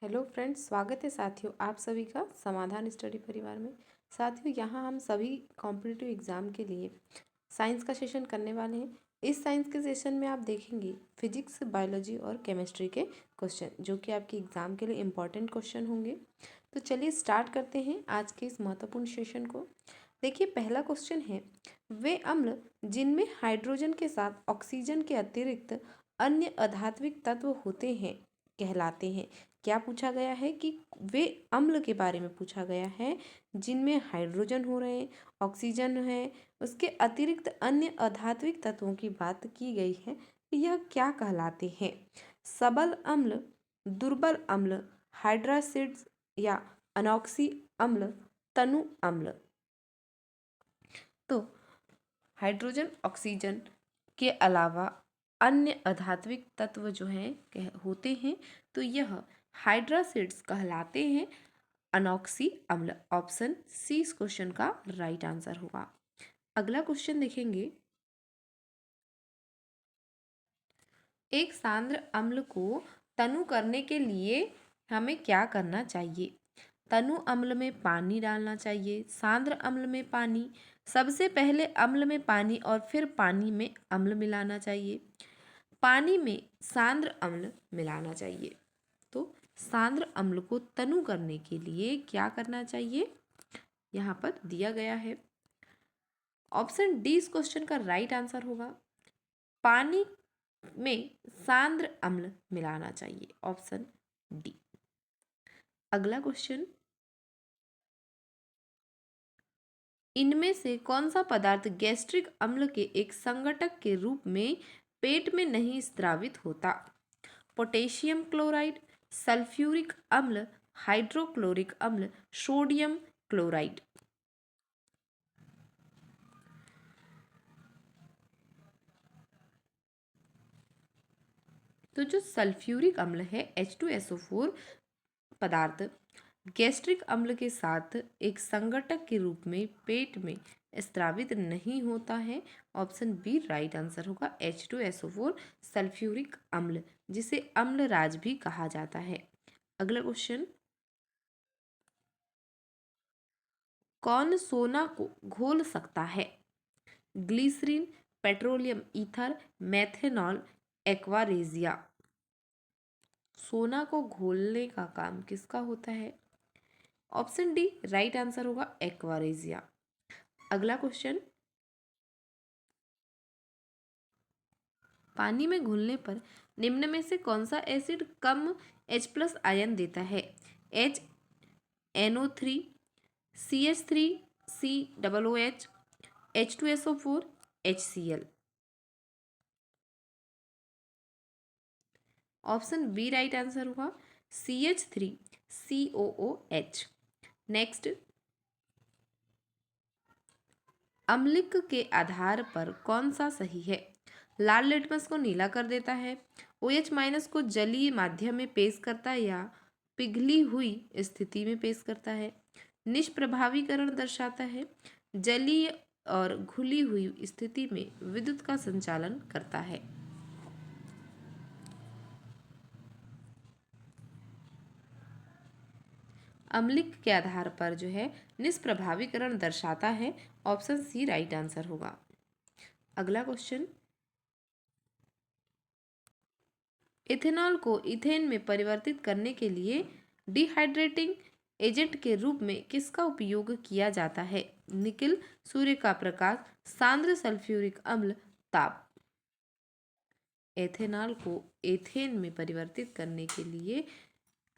Hello friends, स्वागत है साथियों आप सभी का समाधान स्टडी परिवार में। साथियों, यहाँ हम सभी कॉम्पिटिटिव एग्ज़ाम के लिए साइंस का सेशन करने वाले हैं। इस साइंस के सेशन में आप देखेंगे फिजिक्स, बायोलॉजी और केमिस्ट्री के क्वेश्चन, जो कि आपके एग्ज़ाम के लिए इम्पॉर्टेंट क्वेश्चन होंगे। तो चलिए स्टार्ट करते हैं आज के इस महत्वपूर्ण सेशन को। देखिए, पहला क्वेश्चन है, वे अम्ल जिनमें हाइड्रोजन के साथ ऑक्सीजन के अतिरिक्त अन्य अधात्विक तत्व होते हैं कहलाते हैं। क्या पूछा गया है कि वे अम्ल के बारे में पूछा गया है जिनमें हाइड्रोजन हो रहे हैं, ऑक्सीजन है, उसके अतिरिक्त अन्य अधात्विक तत्वों की बात की गई है। यह क्या कहलाते हैं? सबल अम्ल, दुर्बल अम्ल, हाइड्रासिड्स या अनॉक्सी अम्ल, तनु अम्ल। तो हाइड्रोजन, ऑक्सीजन के अलावा अन्य अधात्विक तत्व जो हैं होते हैं, तो यह हाइड्रासिड्स कहलाते हैं अनॉक्सी अम्ल। ऑप्शन सी इस क्वेश्चन का राइट आंसर होगा। अगला क्वेश्चन देखेंगे, एक सांद्र अम्ल को तनु करने के लिए हमें क्या करना चाहिए? तनु अम्ल में पानी डालना चाहिए, सांद्र अम्ल में पानी, सबसे पहले अम्ल में पानी और फिर पानी में अम्ल मिलाना चाहिए, पानी में सांद्र अम्ल मिलाना चाहिए। तो सांद्र अम्ल को तनु करने के लिए क्या करना चाहिए, यहाँ पर दिया गया है। ऑप्शन डी इस क्वेश्चन का राइट आंसर होगा। पानी में सांद्र अम्ल मिलाना चाहिए, ऑप्शन डी। अगला क्वेश्चन, इनमें से कौन सा पदार्थ गैस्ट्रिक अम्ल के एक संघटक के रूप में पेट में नहीं स्रावित होता? पोटेशियम क्लोराइड, सल्फ्यूरिक अम्ल, हाइड्रोक्लोरिक अम्ल, सोडियम क्लोराइड। तो जो सल्फ्यूरिक अम्ल है H2SO4 पदार्थ गैस्ट्रिक अम्ल के साथ एक संघटक के रूप में पेट में स्रावित नहीं होता है। ऑप्शन बी राइट आंसर होगा। H2SO4 सल्फ्यूरिक अम्ल, जिसे अम्लराज भी कहा जाता है। अगला क्वेश्चन, कौन सोना को घोल सकता है? Glycerine, petroleum ether, methanol, aqua regia. सोना को घोलने का काम किसका होता है? ऑप्शन डी राइट आंसर होगा, एक्वारेजिया। अगला क्वेश्चन, पानी में घुलने पर निम्न में से कौन सा एसिड कम H+ आयन देता है? HNO3, CH3, COOH, H2SO4, HCl। Option B right answer होगा, CH3, COOH। नेक्स्ट, अम्लिक के आधार पर कौन सा सही है? लाल लिटमस को नीला कर देता है, OH- को जलीय माध्यम में पेश करता है या पिघली हुई स्थिति में पेश करता है, निष्प्रभावीकरण दर्शाता है, जलीय और घुली हुई स्थिति में विद्युत का संचालन करता है। अम्लिक के आधार पर जो है निष्प्रभावीकरण दर्शाता है। ऑप्शन सी राइट आंसर होगा। अगला क्वेश्चन, इथेनॉल को इथेन में परिवर्तित करने के लिए डिहाइड्रेटिंग एजेंट के रूप में किसका उपयोग किया जाता है? निकिल, सूर्य का प्रकाश, सांद्र सल्फ्यूरिक अम्ल, ताप। एथेनॉल को एथेन में परिवर्तित करने के लिए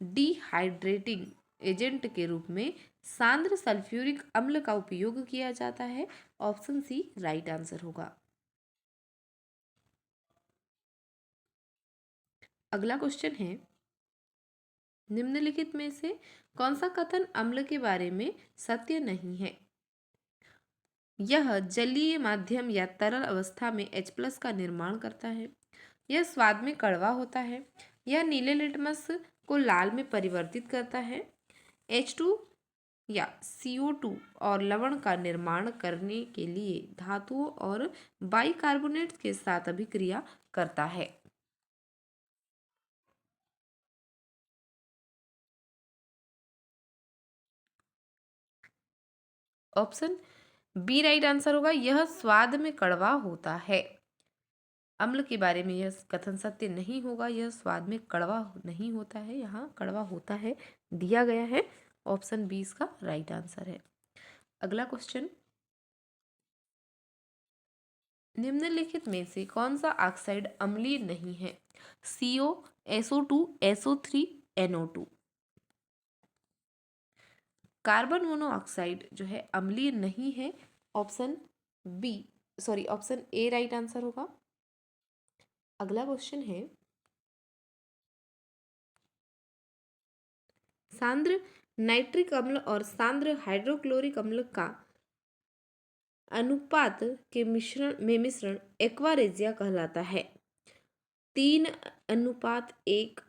डिहाइड्रेटिंग एजेंट के रूप में सांद्र सल्फ्यूरिक अम्ल का उपयोग किया जाता है। ऑप्शन सी राइट आंसर होगा। अगला क्वेश्चन है, निम्नलिखित में से कौन सा कथन अम्ल के बारे में सत्य नहीं है? यह जलीय माध्यम या तरल अवस्था में H+ का निर्माण करता है, यह स्वाद में कड़वा होता है, यह नीले लिटमस को लाल में परिवर्तित करता है, H2 या CO2 और लवण का निर्माण करने के लिए धातुओं और बाइकार्बोनेट के साथ अभिक्रिया करता है। ऑप्शन बी राइट आंसर होगा। यह स्वाद में कड़वा होता है। अम्ल के बारे में यह कथन सत्य नहीं होगा। यह स्वाद में कड़वा नहीं होता है, यहाँ कड़वा होता है दिया गया है। ऑप्शन बी इसका राइट आंसर है। अगला क्वेश्चन, निम्नलिखित में से कौन सा ऑक्साइड अम्लीय नहीं है? CO, SO2, SO3, NO2। Carbon monoxide जो है अम्लीय नहीं है। ऑप्शन ए राइट आंसर होगा। अगला क्वेश्चन है, सांद्र नाइट्रिक अम्ल और सांद्र हाइड्रोक्लोरिक अम्ल का अनुपात के मिश्रण एक्वारेजिया कहलाता है। 3:1,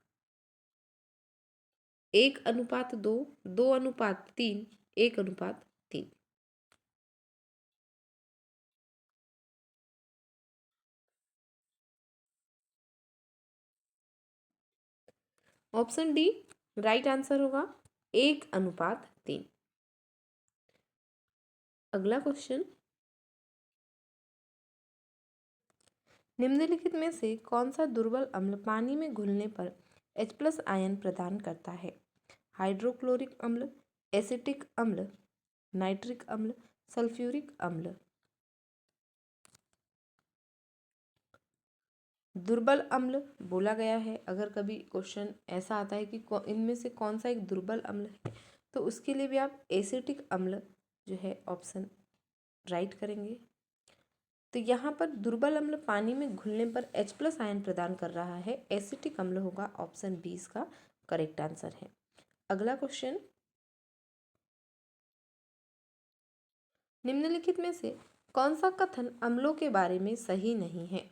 1:2, 2:3, 1:3। ऑप्शन डी राइट आंसर होगा, 1:3। अगला क्वेश्चन, निम्नलिखित में से कौन सा दुर्बल अम्ल पानी में घुलने पर H+ आयन प्रदान करता है? हाइड्रोक्लोरिक अम्ल, एसिटिक अम्ल, नाइट्रिक अम्ल, सल्फ्यूरिक अम्ल। दुर्बल अम्ल बोला गया है। अगर कभी क्वेश्चन ऐसा आता है कि इनमें से कौन सा एक दुर्बल अम्ल है, तो उसके लिए भी आप एसिटिक अम्ल जो है ऑप्शन राइट करेंगे। तो यहाँ पर दुर्बल अम्ल पानी में घुलने पर H+ आयन प्रदान कर रहा है, एसिटिक अम्ल होगा। ऑप्शन बी इसका करेक्ट आंसर है। अगला क्वेश्चन, निम्नलिखित में से कौन सा कथन अम्लों के बारे में सही नहीं है?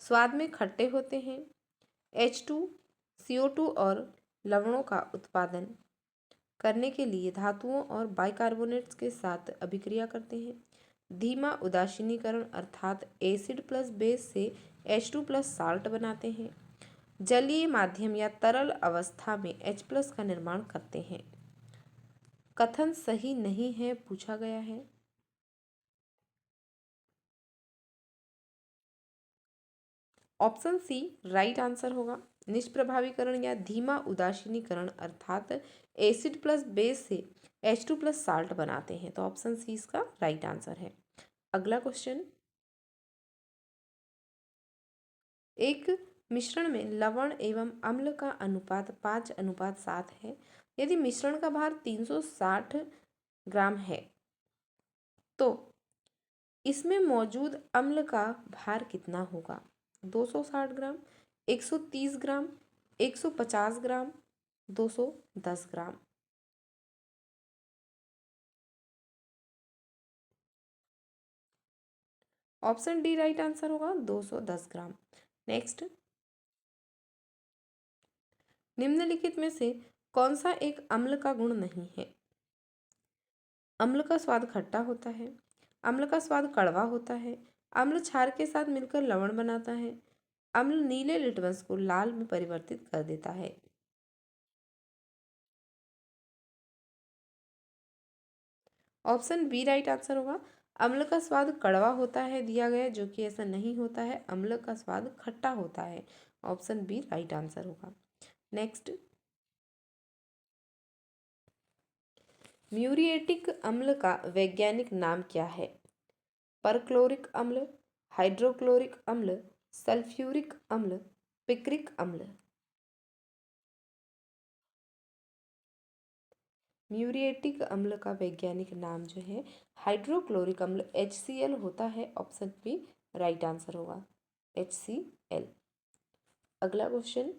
स्वाद में खट्टे होते हैं, H2, CO2 और लवणों का उत्पादन करने के लिए धातुओं और बाइकार्बोनेट्स के साथ अभिक्रिया करते हैं, धीमा उदासीनीकरण अर्थात एसिड प्लस बेस से H2+ साल्ट बनाते हैं, जलीय माध्यम या तरल अवस्था में H+ का निर्माण करते हैं। कथन सही नहीं है पूछा गया है। ऑप्शन सी राइट आंसर होगा। निष्प्रभावीकरण या धीमा उदासीनीकरण अर्थात एसिड प्लस बेस से H2+ साल्ट बनाते हैं। तो ऑप्शन सी इसका राइट आंसर है। अगला क्वेश्चन, एक मिश्रण में लवण एवं अम्ल का अनुपात 5:7 है। यदि मिश्रण का भार 360 ग्राम है तो इसमें मौजूद अम्ल का भार कितना होगा? 260 ग्राम, 130 ग्राम, 150 ग्राम, 210 ग्राम। ऑप्शन डी राइट आंसर होगा, 210 ग्राम। नेक्स्ट, निम्नलिखित में से कौन सा एक अम्ल का गुण नहीं है? अम्ल का स्वाद खट्टा होता है, अम्ल का स्वाद कड़वा होता है, अम्ल क्षार के साथ मिलकर लवण बनाता है, अम्ल नीले लिटमस को लाल में परिवर्तित कर देता है। ऑप्शन बी राइट आंसर होगा। अम्ल का स्वाद कड़वा होता है दिया गया, जो कि ऐसा नहीं होता है। अम्ल का स्वाद खट्टा होता है। ऑप्शन बी राइट आंसर होगा। नेक्स्ट, म्यूरिएटिक अम्ल का वैज्ञानिक नाम क्या है? परक्लोरिक अम्ल, हाइड्रोक्लोरिक अम्ल, सल्फ्यूरिक अम्ल, पिक्रिक अम्ल। म्यूरिएटिक अम्ल का वैज्ञानिक नाम जो है हाइड्रोक्लोरिक अम्ल HCl होता है। ऑप्शन बी राइट आंसर होगा, HCl। अगला क्वेश्चन,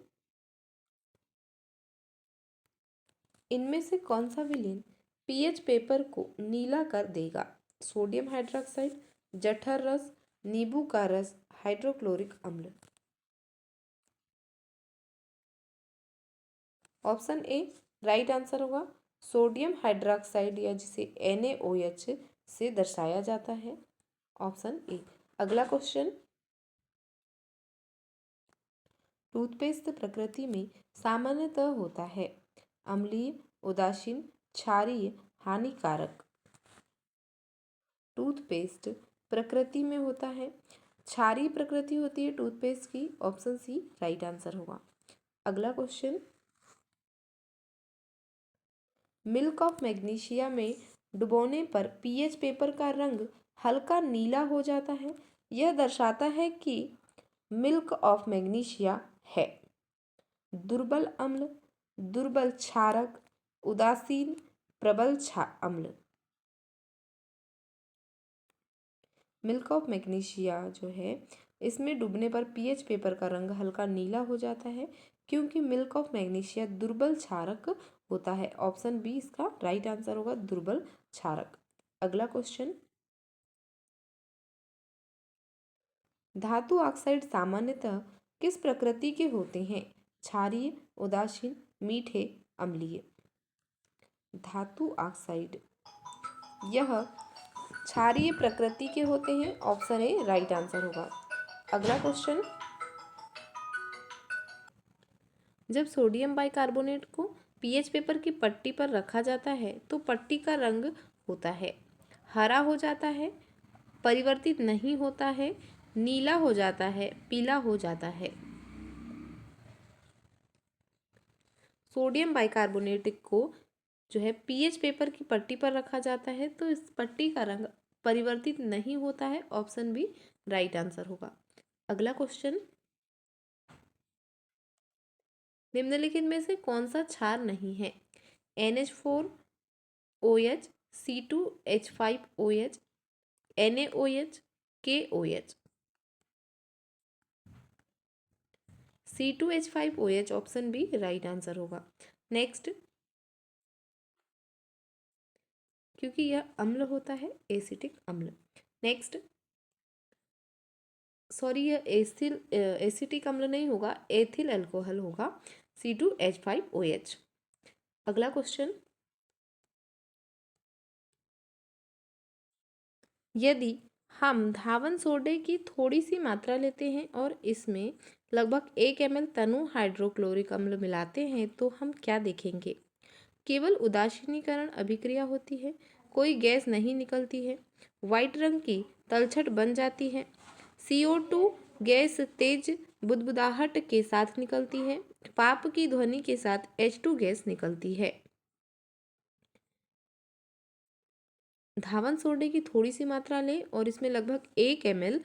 इनमें से कौन सा विलेन पीएच पेपर को नीला कर देगा? सोडियम हाइड्रोक्साइड, जठर रस, नींबू का रस, हाइड्रोक्लोरिक अम्ल। ऑप्शन ए राइट आंसर होगा, सोडियम हाइड्रोक्साइड या जिसे NaOH से दर्शाया जाता है। Option A. अगला क्वेश्चन, टूथपेस्ट प्रकृति में सामान्यतः होता है अम्लीय, उदासीन, क्षारीय, हानिकारक। टूथपेस्ट प्रकृति में होता है। क्षारीय प्रकृति होती है टूथपेस्ट की, ऑप्शन सी राइट आंसर होगा। अगला क्वेश्चन, मिल्क ऑफ मैग्नीशिया में डुबोने पर पीएच पेपर का रंग हल्का नीला हो जाता है। यह दर्शाता है कि मिल्क ऑफ मैग्नीशिया है दुर्बल अम्ल, दुर्बल क्षारक, उदासीन, प्रबल अम्ल। मिल्क ऑफ मैग्नीशिया जो है इसमें डूबने पर पीएच पेपर का रंग हल्का नीला हो जाता है क्योंकि मिल्क ऑफ मैग्नीशिया दुर्बल क्षारक होता है। ऑप्शन बी इसका राइट आंसर होगा, दुर्बल क्षारक। अगला क्वेश्चन, धातु ऑक्साइड सामान्यतः किस प्रकृति के होते हैं? क्षारीय, उदासीन, मीठे, अम्लीय। धातु ऑक्साइड यह क्षारीय प्रकृति के होते हैं। ऑप्शन ए राइट आंसर होगा। अगला क्वेश्चन, जब सोडियम बाइकार्बोनेट को पीएच पेपर की पट्टी पर रखा जाता है तो पट्टी का रंग होता है हरा हो जाता है, परिवर्तित नहीं होता है, नीला हो जाता है, पीला हो जाता है। सोडियम बाइकार्बोनेट को जो है पीएच पेपर की पट्टी पर रखा जाता है तो इस पट्टी का रंग परिवर्तित नहीं होता है। ऑप्शन बी राइट आंसर होगा। अगला क्वेश्चन, निम्नलिखित में से कौन सा क्षार नहीं है? NH4OH, C2H5OH, NaOH, KOH। C2H5OH option B right answer होगा। नेक्स्ट, क्योंकि यह अम्ल होता है, एसिटिक अम्ल। नेक्स्ट, सॉरी यह एसिटिक अम्ल नहीं होगा, एथिल अल्कोहल होगा, C2H5OH। अगला क्वेश्चन, यदि हम धावन सोडे की थोड़ी सी मात्रा लेते हैं और इसमें लगभग 1 ml तनु हाइड्रोक्लोरिक अम्ल मिलाते हैं तो हम क्या देखेंगे? केवल उदासीनीकरण अभिक्रिया होती है, कोई गैस नहीं निकलती है, वाइट रंग की तलछट बन जाती है, CO2 गैस तेज बुदबुदाहट के साथ निकलती है, पाप की ध्वनि के साथ H2 गैस निकलती है। धावन सोडे की थोड़ी सी मात्रा लें और इसमें लगभग 1 ml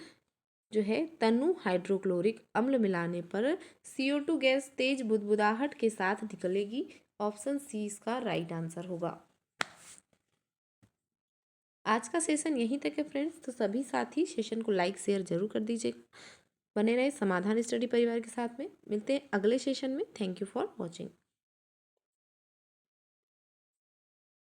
जो है तनु हाइड्रोक्लोरिक अम्ल मिलाने पर CO2 गैस तेज बुदबुदाहट के साथ निकलेगी। ऑप्शन सी इसका राइट आंसर होगा। आज का सेशन यहीं तक है फ्रेंड्स, तो सभी साथी सेशन को लाइक शेयर जरूर कर दीजिएगा। बने रहे समाधान स्टडी परिवार के साथ में। मिलते हैं अगले सेशन में। Thank you for watching.